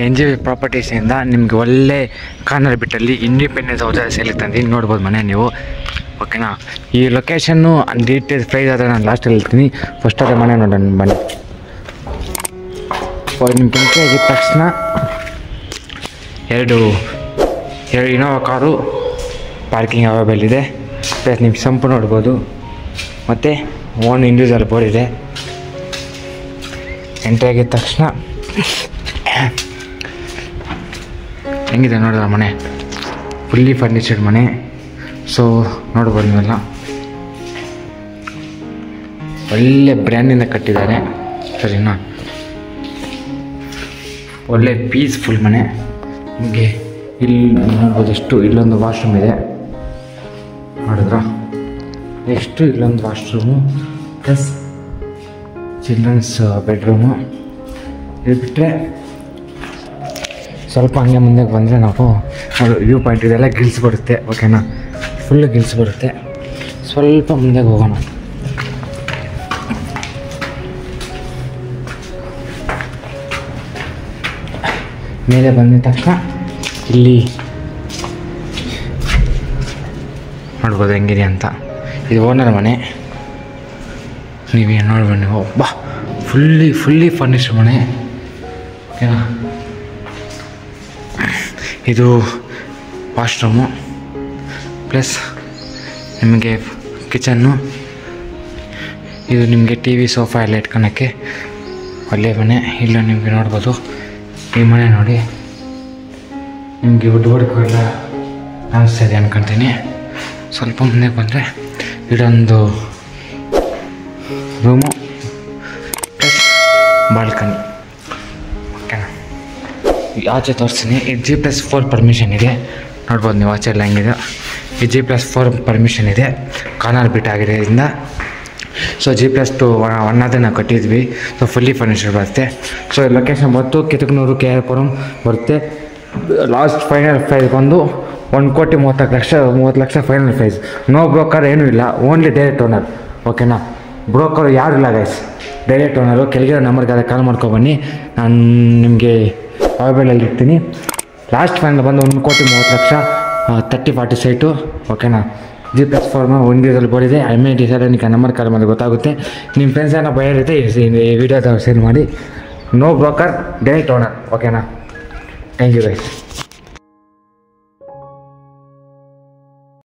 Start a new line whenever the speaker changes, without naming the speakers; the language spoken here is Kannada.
NJB ಪ್ರಾಪರ್ಟೀಸಿಂದ ನಿಮಗೆ ಒಳ್ಳೆ ಕಾರ್ನರ್ ಬಿಟ್ಟಲ್ಲಿ ಇಂಡಿಪೆಂಡೆನ್ಸ್ ಹೌಸ್ ಸೇಲಿಗೆ ತಂದು ನೋಡ್ಬೋದು ಮನೆ ನೀವು. ಓಕೆನಾ, ಈ ಲೊಕೇಶನ್ನು ಡೀಟೇಲ್ಸ್ ಪ್ರೈಸ್ ಆದರೆ ನಾನು ಲಾಸ್ಟಲ್ಲಿ ಹೇಳ್ತೀನಿ. ಫಸ್ಟ್ ಅದೇ ಮನೆ ನೋಡೋಣ ಬನ್ನಿ. ನಿಮ್ಮ ಕೆಂಪೆ ಆಗಿದ ತಕ್ಷಣ ಎರಡು ಇನೋವಾ ಕಾರು ಪಾರ್ಕಿಂಗ್ ಅವೈಲೇಬಲ್ ಇದೆ. ಪ್ಲಸ್ ನಿಮ್ಮ ಸಂಪು ನೋಡ್ಬೋದು. ಮತ್ತು ಓನ್ ಇಂಡಿವಿಜುವಲ್ ಬೋರ್ಡ್ ಇದೆ. ಎಂಟ್ರಿ ಆಗಿದ ತಕ್ಷಣ ಹೆಂಗಿದೆ ನೋಡಿದ್ರೆ ಮನೆ ಫುಲ್ಲಿ ಫರ್ನಿಚರ್ಡ್ ಮನೆ. ಸೊ ನೋಡ್ಬೋದು ನೀವೆಲ್ಲ ಒಳ್ಳೆ ಬ್ರ್ಯಾಂಡಿಂದ ಕಟ್ಟಿದ್ದಾರೆ ಸರಿನಾ. ಒಳ್ಳೆ ಪೀಸ್ಫುಲ್ ಮನೆ. ನಿಮಗೆ ಇಲ್ಲಿ ನೋಡ್ಬೋದು ಇಲ್ಲೊಂದು ವಾಶ್ರೂಮ್ ಇದೆ ನೋಡಿದ್ರ. ನೆಕ್ಸ್ಟು ಇಲ್ಲೊಂದು ವಾಶ್ರೂಮು ಪ್ಲಸ್ ಚಿಲ್ಡ್ರನ್ಸ್ ಬೆಡ್ರೂಮು. ಇದು ಬಿಟ್ಟರೆ ಸ್ವಲ್ಪ ಹಂಗೆ ಮುಂದೆ ಬಂದರೆ ನಾವು ವ್ಯೂ ಪಾಯಿಂಟ್ ಇದೆಲ್ಲ ಗಿಲ್ಸ್ ಬರುತ್ತೆ. ಓಕೆನಾ, ಫುಲ್ಲು ಗಿಲ್ಸ್ ಬರುತ್ತೆ. ಸ್ವಲ್ಪ ಮುಂದೆ ಹೋಗೋಣ. ಮೇಲೆ ಬಂದ ತಕ್ಷಣ ಇಲ್ಲಿ ನೋಡ್ಬೋದು ಹೆಂಗಿದೆ ಅಂತ. ಇದು ಓನರ್ ಮನೆ. ನೀವೇನು ನೋಡ್ಬೋದು ನೀವು. ಫುಲ್ಲಿ ಫರ್ನಿಶ್ಡ್ ಮನೆ. ಓಕೆನಾ, ಇದು ವಾಶ್ರೂಮು ಪ್ಲಸ್ ನಿಮಗೆ ಕಿಚನ್ನು. ಇದು ನಿಮಗೆ TV ಸೋಫಾ ಎಲ್ಲ ಇಟ್ಕೊಳಕ್ಕೆ ಒಳ್ಳೆಯ ಮನೆ. ಇಲ್ಲ ನಿಮಗೆ ನೋಡ್ಬೋದು ಈ ಮನೆ ನೋಡಿ ನಿಮಗೆ ಎಲ್ಲ ಕಾಣಿಸ್ತಾಯಿದೆ ಅನ್ಕೊತೀನಿ. ಸ್ವಲ್ಪ ಮುಂದೆ ಬಂದರೆ ಇದೊಂದು ರೂಮು ಪ್ಲಸ್ ಬಾಲ್ಕನಿ. ಓಕೆನಾ, ಆಚೆ ತೋರಿಸ್ತೀನಿ. ಇದು G+4 ಪರ್ಮಿಷನ್ ಇದೆ. ನೋಡ್ಬೋದು ನೀವು ಆಚೆ ಎಲ್ಲ ಹೆಂಗಿದೆ. ಈ G+4 ಪರ್ಮಿಷನ್ ಇದೆ. ಕಾರ್ನರ್ ಬಿಟ್ ಆಗಿರೋದ್ರಿಂದ. ಸೊ G+2 ಒನ್ನದೇ ನಾವು ಕಟ್ಟಿದ್ವಿ. ಸೊ ಫುಲ್ಲಿ ಫರ್ನಿಚರ್ ಬರುತ್ತೆ. ಸೊ ಲೊಕೇಶನ್ ಬಂತು ಕಿತಕನೂರು KR ಪುರಂ ಬರುತ್ತೆ. ಲಾಸ್ಟ್ ಫೈನಲ್ ಪ್ರೈಸ್ ಬಂದು 1,30,30,00,000 ಫೈನಲ್ ಪ್ರೈಸ್. ನೋ ಬ್ರೋಕರ್ ಏನೂ ಇಲ್ಲ, ಓನ್ಲಿ ಡೈರೆಕ್ಟ್ ಓನರ್. ಓಕೆನಾ, ಬ್ರೋಕರು ಯಾರು ಇಲ್ಲ ಗೈಸ್, ಡೈರೆಕ್ಟ್ ಓನರು. ಕೆಳಗಿರೋ ನಂಬರ್ಗೆ ಕಾಲ್ ಮಾಡ್ಕೊಬನ್ನಿ, ನಾನು ನಿಮಗೆ ಅವೈಲೇಬಲ್ ಇರ್ತೀನಿ. ಲಾಸ್ಟ್ ಫೈನಲ್ ಬಂದು 1,30,00,000 30-40 ಸೈಟು. ಓಕೆನಾ, G+4 ಇಂಡಿವಿಜುವಲ್ ಬೋರ್ಡ್ ಇದೆ. ಅಮ್ಯೂನಿಟಿ ಸರ್ ನಿಮಗೆ ನಂಬರ್ ಕಾಲ್ ಮಾಡಿ ಗೊತ್ತಾಗುತ್ತೆ. ನಿಮ್ಮ ಫ್ರೆಂಡ್ಸ್ ಏನೋ ಬಯರ್ ಇರುತ್ತೆ ಈ ವಿಡಿಯೋದ ಶೇರ್ ಮಾಡಿ. No broker, direct owner. ಓಕೆನಾ, ಥ್ಯಾಂಕ್ ಯು ಗೈಸ್.